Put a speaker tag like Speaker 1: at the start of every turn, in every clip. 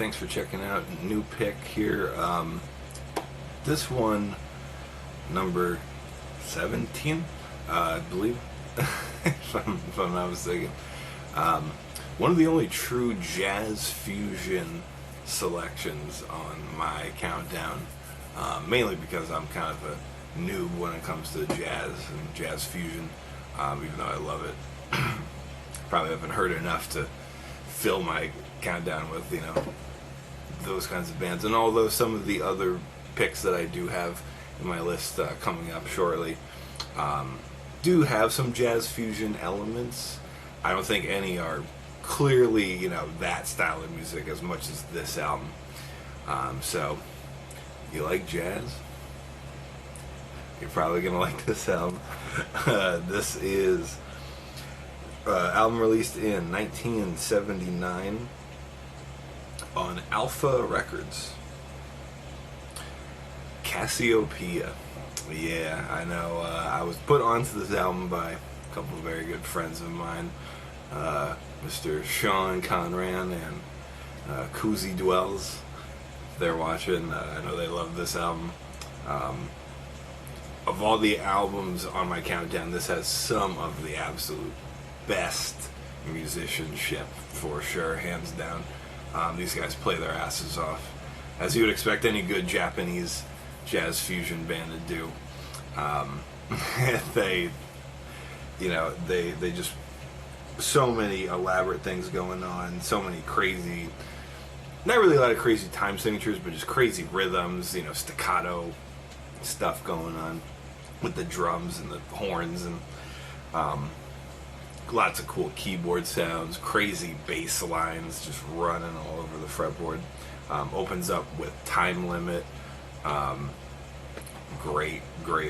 Speaker 1: thanks for checking out. New pick here. This one, number 17, I believe, if I'm not mistaken. One of the only true jazz fusion selections on my countdown, mainly because I'm kind of a noob when it comes to jazz and jazz fusion, even though I love it. Probably haven't heard enough to fill my countdown with, those kinds of bands. And although some of the other picks that I do have in my list coming up shortly do have some jazz fusion elements, I don't think any are clearly, that style of music as much as this album. So, you like jazz? You're probably going to like this album. This is album released in 1979 on Alpha Records. Casiopea. Yeah, I know. I was put onto this album by a couple of very good friends of mine, Mr. Sean Conran and Koozie Dwells. If they're watching, I know they love this album. Of all the albums on my countdown, this has some of the absolute best musicianship, for sure, hands down. These guys play their asses off, as you would expect any good Japanese jazz fusion band to do. They just, so many elaborate things going on, so many crazy, not really a lot of crazy time signatures, but just crazy rhythms, staccato stuff going on with the drums and the horns, and lots of cool keyboard sounds, crazy bass lines just running all over the fretboard. Opens up with Time Limit. Great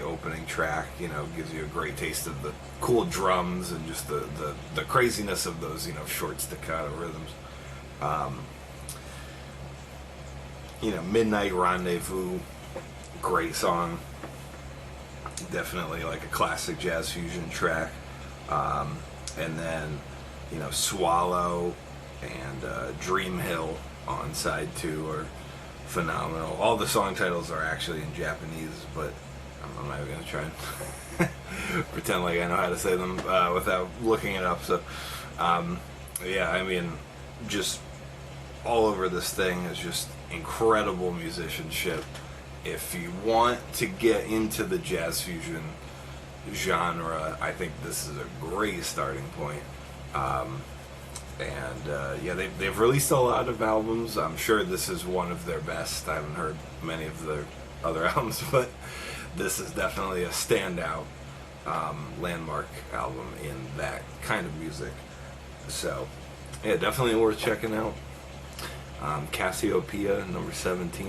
Speaker 1: opening track. Gives you a great taste of the cool drums and just the craziness of those short staccato rhythms. Midnight Rendezvous, great song. Definitely like a classic jazz fusion track. And then, Swallow and Dream Hill on side 2 are phenomenal. All the song titles are actually in Japanese, but I'm not even going to try and pretend like I know how to say them without looking it up. So, just all over this thing is just incredible musicianship. If you want to get into the jazz fusion genre, I think this is a great starting point. They've released a lot of albums. I'm sure this is one of their best. I haven't heard many of their other albums, but this is definitely a standout landmark album in that kind of music. So, yeah, definitely worth checking out. Casiopea, number 17.